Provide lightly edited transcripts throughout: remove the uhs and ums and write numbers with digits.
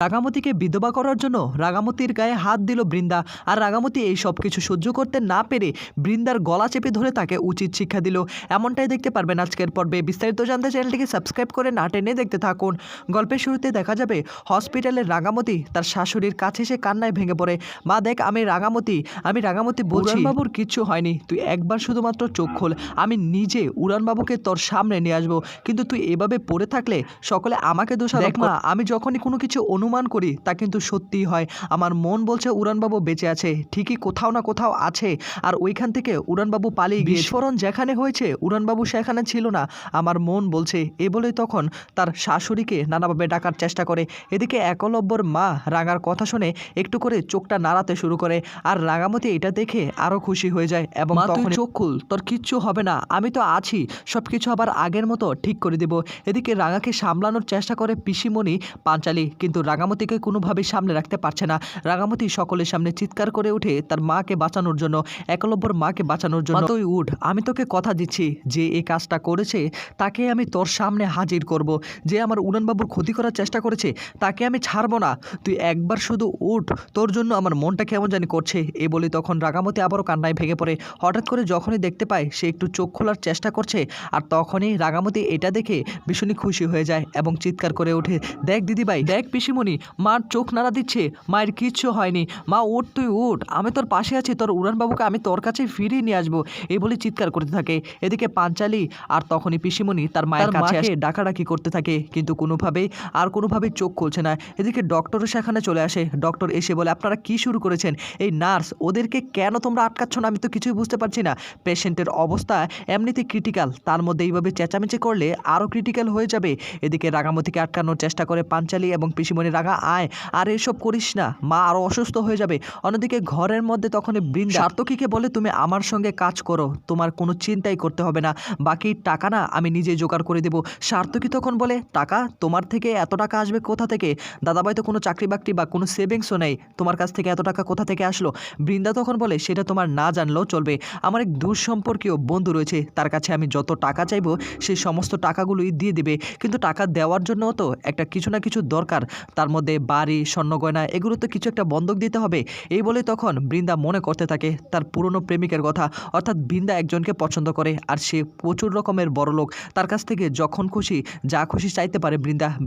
রাঙামতিকে বিধবা করার জন্য রাঙামতির গায়ে হাত দিল বৃন্দা। আর রাঙামতি এই সব কিছু সহ্য করতে না পেরে বৃন্দার গলা চেপে ধরে তাকে উচিত শিক্ষা দিল। এমনটাই দেখতে পারবেন আজকের পর্বে। বিস্তারিত জানতে চ্যানেলটিকে সাবস্ক্রাইব করে না টেনে দেখতে থাকুন। গল্পের শুরুতে দেখা যাবে হসপিটালের রাঙামতি তার শাশুড়ির কাছে এসে কান্নায় ভেঙে পড়ে। মা দেখ, আমি রাঙামতি বলছি, উড়ানবাবুর কিচ্ছু হয়নি, তুই একবার শুধুমাত্র চোখ খোল, আমি নিজে উড়ানবাবুকে তোর সামনে নিয়ে আসবো। কিন্তু তুই এভাবে পড়ে থাকলে সকলে আমাকে দোষারোপ করে। মা, আমি যখনই কোনো কিছু অনুমান করি তা কিন্তু সত্যিই হয়। আমার মন বলছে উড়ানবাবু বেঁচে আছে, ঠিকই কোথাও না কোথাও আছে। আর ওইখান থেকে উড়ানবাবু পালিয়ে গিয়ে বিস্ফোরণ যেখানে হয়েছে উড়ানবাবু সেখানে ছিল না, আমার মন বলছে। এ বলেই তখন তার শাশুড়িকে নানাভাবে ডাকার চেষ্টা করে। এদিকে একলব্যর মা রাঙার কথা শুনে একটু করে চোখটা নাড়াতে শুরু করে। আর রাঙামতি এটা দেখে আরো খুশি হয়ে যায় এবং তখন চোখ খুল, তোর কিচ্ছু হবে না, আমি তো আছি, সবকিছু আবার আগের মতো ঠিক করে দেব। এদিকে রাঙাকে সামলানোর চেষ্টা করে পিসিমণি পাঞ্চালি, কিন্তু রাঙামতিকে কোনোভাবেই সামলে রাখতে পারছে না। রাঙামতি সকলের সামনে চিৎকার করে ওঠে তার মাকে বাঁচানোর জন্য, একলব্যর মাকে বাঁচানোর জন্য। তুই উঠ, আমি তোকে কথা দিচ্ছি, যে এই কাজটা করেছে তাকে আমি তোর সামনে হাজির করব। যে আমার উড়ানবাবুর ক্ষতি করার চেষ্টা করেছে তাকে আমি ছাড়বো না, তুই একবার শুধু উঠ, তোর জন্য আমার মনটা কেমন জানি করছে। এ বলে তখন রাঙামতি আবারও কান্নায় ভেঙে পড়ে। হঠাৎ করে যখনই দেখতে পায় সে একটু চোখ খোলার চেষ্টা করছে, আর তখনই রাঙামতি এটা দেখে ভীষণই খুশি হয়ে যায় এবং চিৎকার করে ওঠে, দেখ দিদিভাই, দেখ পিসিমণি, মার চোখ নাড়া দিচ্ছে, মায়ের কিচ্ছু হয়নি, মা উঠ, তুই উঠ, আমি তোর পাশে আছি, তোর উড়ানবাবুকে আমি তোর কাছে ফিরিয়ে নিয়ে আসবো। এই বলে চিৎকার করতে থাকে। এদিকে পাঞ্চালি আর তখনই পিসিমণি তার মায়ের কাছে ডাকাডাকি করতে থাকে, কিন্তু কোনোভাবেই চোখ খুলছে না। এদিকে ডক্টরও সেখানে চলে আসে। ডক্টর এসে বলে, আপনারা কি শুরু করেছেন? এই নার্স, ওদেরকে কেন তোমরা আটকাচ্ছ না? আমি তো কিছুই বুঝতে পারছি না। পেশেন্টের অবস্থা এমনিতে ক্রিটিক্যাল, তার মধ্যে এইভাবে চেঁচামেচি করলে আরও ক্রিটিক্যাল হয়ে যাবে। এদিকে রাঙামতিকে আটকানোর চেষ্টা করে পাঞ্চালি এবং পিসিমণি। রাঙা আয়, আর এসব করিস না, মা আরও অসুস্থ হয়ে যাবে। অন্যদিকে ঘরের মধ্যে তখনই বৃন্দা সার্থকীকে বলে, তুমি আমার সঙ্গে কাজ করো, তোমার কোনো চিন্তাই করতে হবে না, বাকি টাকা না আমি নিজে জোগাড় করে দেবো। সার্থকী তখন বলে, টাকা? তোমার থেকে এত টাকা আসবে কোথা থেকে? দাদাভাই তো কোনো চাকরি বাকরি বা কোনো সেভিংসও নেই, তোমার কাছ থেকে এত টাকা কোথা থেকে আসলো? বৃন্দা তখন বলে, সেটা তোমার না জানলেও চলবে, আমার এক দূর সম্পর্কীয় বন্ধু রয়েছে, তার কাছে আমি যত টাকা চাইবো সেই সমস্ত টাকাগুলোই দিয়ে দিবে, কিন্তু টাকা দেওয়ার জন্যও তো একটা কিছু না কিছু দরকার, তার মধ্যে বাড়ি, স্বর্ণগয়না, এগুলো তো কিছু একটা বন্ধক দিতে হবে। এই বলে তখন বৃন্দা মনে করতে থাকে তার পুরনো প্রেমিকের কথা, অর্থাৎ বৃন্দা একজনকে পছন্দ করে আর সে প্রচুর রকমের বড়লোক, তার কাছ থেকে যখন খুশি যা খুশি চাইতে পারে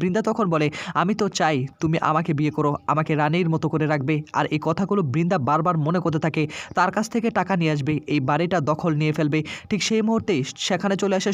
বৃন্দা তখন বলে, আমি তো চাই তুমি আমাকে বিয়ে করো, আমাকে রানীর মতো করে রাখবে। আর এই কথাগুলো বৃন্দা বারবার মনে করতে থাকে, তার কাছ থেকে টাকা নিয়ে আসবে, এই বাড়িটা দখল নিয়ে ফেলবে। ঠিক সেই মুহূর্তেই সেখানে চলে আসে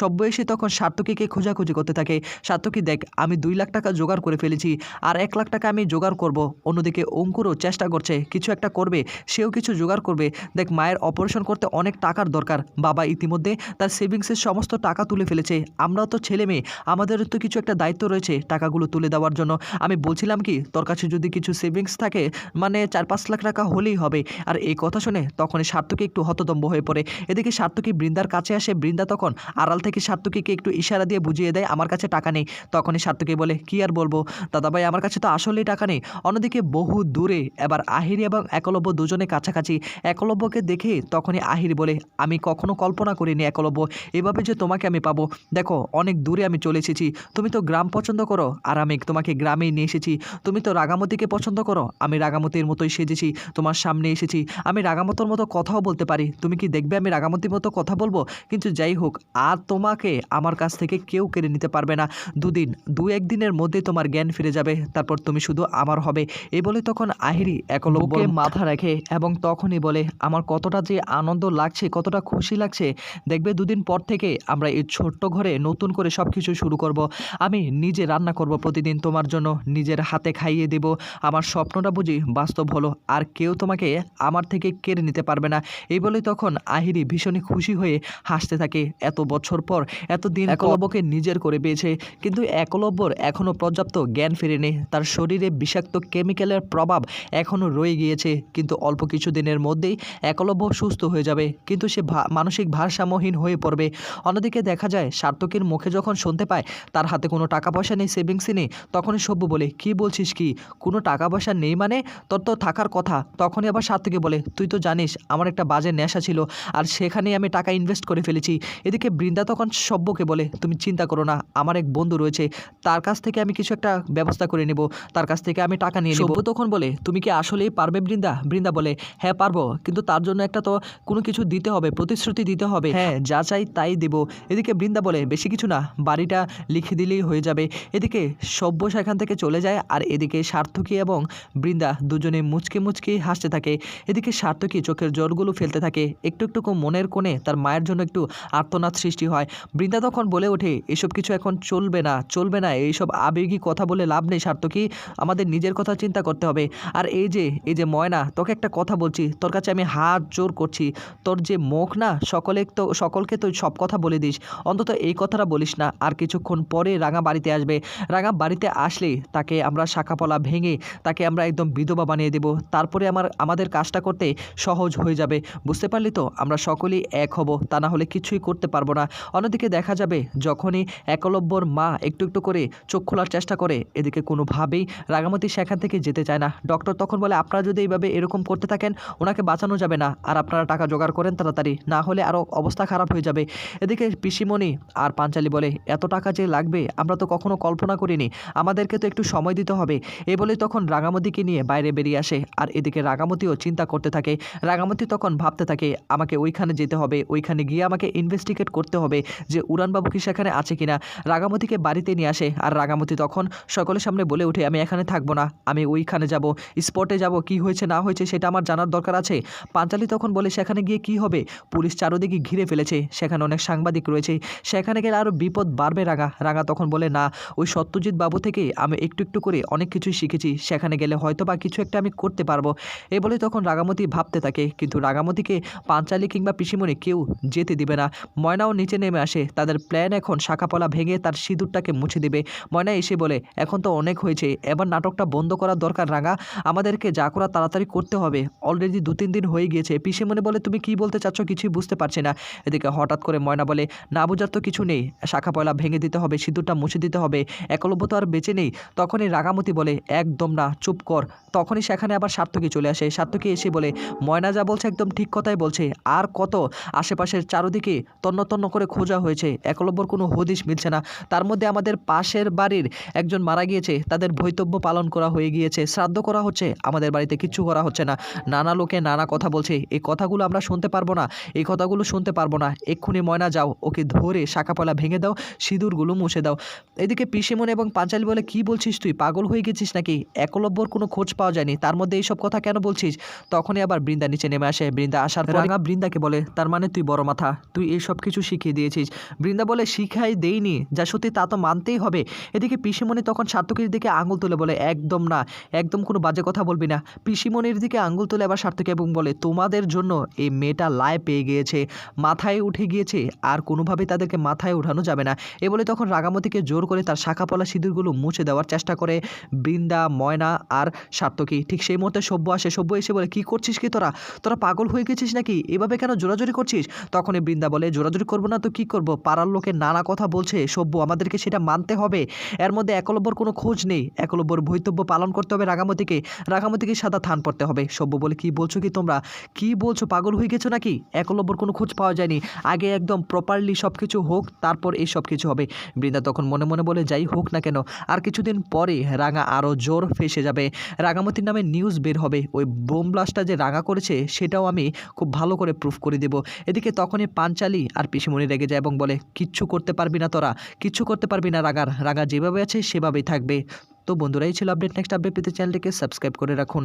সব্য এসে তখন সার্থকীকে খোঁজাখুঁজি করতে থাকে। সার্থকী, দেখ, আমি 2 লাখ টাকা জোগাড় করে ফেলেছি, আর 1 লাখ টাকা আমি জোগাড় করব। অন্যদিকে অঙ্কুরও চেষ্টা করছে, কিছু একটা করবে, সেও কিছু জোগাড় করবে। দেখ, মায়ের অপারেশন করতে অনেক টাকার দরকার, বাবা ইতিমধ্যে তার সেভিংসের সমস্ত টাকা তুলে ফেলেছে, আমরাও তো ছেলে মেয়ে, আমাদেরও তো কিছু একটা দায়িত্ব রয়েছে টাকাগুলো তুলে দেওয়ার জন্য। আমি বলছিলাম কি, তোর কাছে যদি কিছু সেভিংস থাকে, মানে 4-5 লাখ টাকা হলেই হবে। আর এই কথা শুনে তখনই সার্থকী একটু হতদম্ব হয়ে পড়ে। এদিকে সার্থকী বৃন্দার কাছে আসে, বৃন্দা তখন আড়াল থেকে সার্থকীকে একটু ইশারা দিয়ে বুঝিয়ে দেয়, আমার কাছে টাকা নেই। তখনই সার্থকী বলে, কি আর বলবো দাদাভাই, আমার কাছে তো আসলেই টাকা নেই। অন্যদিকে বহু দূরে এবার আহিরি এবং একলব্য দুজনে কাছাকাছি। একলব্যকে দেখে তখনই আহিরি বলে, আমি কখনো কল্পনা করিনি একলব্য, এভাবে যে তোমাকে আমি পাবো। দেখো, অনেক দূরে আমি চলে এসেছি, তুমি তো গ্রাম পছন্দ করো, আর আমি তোমাকে গ্রামেই নিয়ে এসেছি। তুমি তো রাগামতিকে পছন্দ করো, আমি রাগামতির মতোই সেজেছি, তোমার সামনে এসেছি। আমি রাগামতোর মতো কথাও বলতে পারি, তুমি কি দেখবে আমি রাগামতির মতো কথা বলবো? কিন্তু যাই হোক, আর তোমাকে আমার কাছ থেকে কেউ কেড়ে নিতে পারবে না। 2-1 দিনের মধ্যে তোমার জ্ঞান ফিরে যাবে, তারপর তুমি শুধু আমার হবে। এই বলে তখন আহিরি একলব্যকে মাথা রাখে এবং তখনই বলে, আমার কতটা যে আনন্দ লাগছে, কতটা খুশি লাগছে, দেখবে 2 দিন পর থেকে আমরা এই ছোট্ট ঘরে নতুন করে সব কিছু শুরু করব। আমি নিজে রান্না করব প্রতিদিন তোমার জন্য, নিজের হাতে খাইয়ে দেব। আমার স্বপ্নটা বুঝি বাস্তব হলো, আর কেউ তোমাকে আমার থেকে কেড়ে নিতে পারবে না। এই বলে তখন আহিরি ভীষণই খুশি হয়ে হাসতে থাকে। এত বছর পর, এতদিন একলব্যকে নিজের করে পেয়েছে, কিন্তু একলব্যর এখনও পর্যাপ্ত জ্ঞান ফেরেনি, তার শরীরে বিষাক্ত কেমিক্যালের প্রভাব এখনও রয়ে গিয়েছে, কিন্তু অল্প কিছু দিনের মধ্যেই একলব্য সুস্থ হয়ে যাবে, কিন্তু সে মানসিক ভারসাম্যহীন হয়ে পড়বে। অন্যদিকে দেখা যায় সার্থকীর মুখে যখন শুনতে পায় তার হাতে কোনো টাকা পয়সা নেই, সেভিংসই নেই, তখনই সব্য বলে, কি বলছিস, কি কোনো টাকা পয়সা নেই মানে? তোর তো থাকার কথা। তখনই আবার সার্থকী বলে, তুই তো জানিস আমার একটা বাজে নেশা ছিল, আর সেখানেই আমি টাকা ইনভেস্ট করে ফেলেছি। এদিকে বৃন্দা তখন সব্যকে বলে, তুমি চিন্তা করো না, আমার এক বন্ধু রয়েছে, তার কাছ থেকে আমি কিছু একটা ব্যবস্থা করে নেব, তার কাছ থেকে আমি টাকা নিয়ে নেব। সব্য তখন বলে তুমি কি আসলেই পারবে বৃন্দা? বৃন্দা বলে হ্যাঁ পারবো, কিন্তু তার জন্য একটা তো কোনো কিছু দিতে হবে, প্রতিশ্রুতি দিতে হবে। হ্যাঁ যা চাই তাই দেব। এদিকে বৃন্দা বলে বেশি কিছু না, বাড়িটা লিখে দিলেই হয়ে যাবে। এদিকে সব্য সেখান থেকে চলে যায় আর এদিকে সার্থকী এবং বৃন্দা দুজনে মুচকে মুচকে হাসতে থাকে। এদিকে সার্থকী চোখের জলগুলো ফেলতে থাকে, একটু একটু মনের কোণে তার মায়ের জন্য একটু আর্তনাদ সৃষ্টি হয়। বৃন্দা তখন বলে ওঠে এসব কিছু এখন চলবে না, চলবে না, এইসব আবেগী কথা বলে লাভ নেই সার্থকী, আমাদের নিজের কথা চিন্তা করতে হবে। আর এই যে ময়না, তোকে একটা কথা বলছি, তোর কাছে আমি হাত জোর করছি, তোর যে মুখ না সকলকে তুই সব কথা বলে দিস, অন্তত এই কথাটা বলিস না। আর কিছুক্ষণ পরে রাঙা বাড়িতে আসবে, রাঙা বাড়িতে আসলে তাকে আমরা শাখাপলা ভেঙে তাকে আমরা একদম বিধবা বানিয়ে দেব, তারপরে আমাদের কাজটা করতে সহজ হয়ে যাবে, বুঝতে পারলি তো? আমরা সকলেই এক হব, তা না হলে কিছুই করতে পারবো না। অন্যদিকে দেখা যাবে যখনই একলব্যর মা একটু একটু করে চোখ খোলার চেষ্টা করে, এদিকে কোনোভাবেই রাঙামতি সেখান থেকে যেতে চায় না। ডক্টর তখন বলে আপনারা যদি এইভাবে এরকম করতে থাকেন ওনাকে বাঁচানো যাবে না, আর আপনারা টাকা জোগাড় করেন তাড়াতাড়ি, না হলে আরও অবস্থা খারাপ হয়ে যাবে। এদিকে পিসিমণি আর পাঞ্চালি বলে এত টাকা যে লাগবে আমরা তো কখনো কল্পনা করিনি, আমাদেরকে তো একটু সময় দিতে হবে। এই বলে তখন রাঙামতিকে নিয়ে বাইরে বেরিয়ে আসে। আর এদিকে রাঙামতিও চিন্তা করতে থাকে। রাঙামতি তখন ভাবতে থাকে আমাকে ওইখানে যেতে হবে, ওইখানে গিয়ে আমাকে ইনভেস্টিগেট করতে হবে যে উড়ানবাবু কি সেখানে আছে কিনা। রাঙামতিকে বাড়িতে নিয়ে আসে আর রাঙামতি তখন সকলের সামনে বলে ওঠে আমি এখানে থাকবো না, আমি ওইখানে যাব, স্পটে যাব, কি হয়েছে না হয়েছে সেটা আমার জানার দরকার আছে। পাঞ্চালি তখন বলে সেখানে গিয়ে কি হবে, পুলিশ চারোদিকে ঘিরে ফেলেছে, সেখানে অনেক সাংবাদিক রয়েছে, সেখানে গেলে আরও বিপদ বাড়বে। রাঙা তখন বলে না, ওই সত্যজিৎ বাবু থেকে আমি একটু একটু করে অনেক কিছুই শিখেছি, সেখানে গেলে হয়তো বা কিছু একটা আমি করতে পারবো। এই বলে তখন রাঙামতি ভাবতে থাকে, কিন্তু রাঙামতিকে পাঞ্চালি কিংবা পিসিমণি কেউ যেতে দিবে না। ময়নাও নিচে নেমে আসে, তাদের প্ল্যান এখন শাখাপলা ভেঙে তার সিঁদুরটাকে মুছে দেবে। ময়না এসে বলে এখন তো অনেক হয়েছে, এবার নাটকটা বন্ধ করার দরকার রাঙা, আমাদেরকে যা করা তাড়াতাড়ি করতে হবে, অলরেডি 2-3 দিন হয়ে গিয়েছে। পিসিমণি বলে তুমি কি বলতে চাচ্ছ কিছুই বুঝতে পারছি না। এদিকে হঠাৎ করে ময়না বলে না বোঝার তো কিছু নেই, শাখাপলা ভেঙে দিতে হবে, সিঁদুরটা মুছে দিতে হবে, একলব্য তো আর বেঁচে নেই। তখনই রাঙামতি বলে একদম না, চুপ কর। তখনই সেখানে আবার সার্থকী চলে আসে। সার্থকী এসে বলে ময়না যা বলছে একদম ঠিক কথাই বলছে, আর কত আশেপাশের চারদিকে তন্ন তন্ন করে খোঁজা হয়েছে, একলব্যর কোনো হদিশ মিলছে না। তার মধ্যে আমাদের পাশের বাড়ির একজন মারা গিয়েছে, তাদের ভৈতব্য পালন করা হয়ে গিয়েছে, শ্রাদ্ধ করা হচ্ছে, আমাদের বাড়িতে কিচ্ছু করা হচ্ছে না, নানা লোকে নানা কথা বলছে, এই কথাগুলো আমরা শুনতে পারবো না, এই কথাগুলো শুনতে পারবো না। এক্ষুনি ময়না যাও, ওকে ধরে শাখাপলা ভেঙে দাও, সিঁদুরগুলো মুছে দাও। এদিকে পিসিমণি এবং পাঞ্চালি বলে কি বলছিস তুই, পাগল হয়ে গেছিস নাকি? একলব্যর কোনো খোঁজ পাওয়া যায়নি, তার মধ্যে এইসব কথা কেন বলছিস? তখনই আবার বৃন্দা নিচে নেমে আসে। বৃন্দা আসার পর রাঙা বৃন্দাকে বলে তার মানে তুই বড় মাথা, তুই এইসব কিছু শিখিয়ে দিয়েছিস। বৃন্দা বলে শিখাই দেইনি, যা সত্যি তা তো মানতেই হবে। এদিকে পিসিমণি তখন সার্থকীর দিকে আঙুল তুলে বলে একদম না, একদম কোনো বাজে কথা বলবি না। পিসিমণির দিকে আঙুল তুলে আবার সার্থকী এবং বলে তোমাদের জন্য এই মেয়েটা লাই পেয়ে গিয়েছে, মাথায় উঠে গিয়েছে, আর কোনোভাবেই তাদেরকে মাথায় উঠানো যাবে না। এ বলে তখন রাঙামতিকে জোর করে তার শাখাপলা সিঁদুরগুলো মুছে দেওয়ার চেষ্টা করে বৃন্দা, ময়না আর সার্থকী। ঠিক সেই মুহূর্তে সব্য আসে। সব্য এসে বলে কি করছিস কি তোরা, তোরা পাগল হয়ে গেছিস নাকি, এভাবে কেন জোরাজোরি করছিস? তখনই বৃন্দা বলে জোরাজোরি করবো না তো কি করব, পাড়ার লোকে নানা কথা বলছে সব্য, আমাদেরকে সেটা মানতে হবে। এর মধ্যে একলব্যর কোনো খোঁজ নেই, একলব্যর ভৈতব্য পালন করতে হবে রাঙামতিকে সাদা থান পড়তে হবে। সব্য বলে কি বলছো কি তোমরা, কি বলছো, পাগল হয়ে গেছো নাকি? একলব্যর কোনো খোঁজ পাওয়া যায়নি, আগে একদম প্রপারলি সব কিছু হোক তারপর এই সব কিছু হবে। বৃন্দা তখন মনে মনে বলে যাই হোক না কেন, আর কিছুদিন পরে রাঙা আরও জোর ফেসে যাবে, রাঙামতির নামে নিউজ বের হবে, ওই বোম ব্লাস্টটা যে রাঙা করেছে সেটাও আমি খুব ভালো করে প্রুফ করে দেব। এদিকে তখনই পাঞ্চালি আর পিসিমণি রেগে যায় এবং বলে কিচ্ছু করতে পারবি না তোরা, কিচ্ছু করতে পারবি না, রাঙা যেভাবে আছে সেভাবেই থাকবে। তো বন্ধুরা এই ছিল আপডেট, নেক্সট আপডেট পেতে চ্যানেলটিকে সাবস্ক্রাইব করে রাখুন।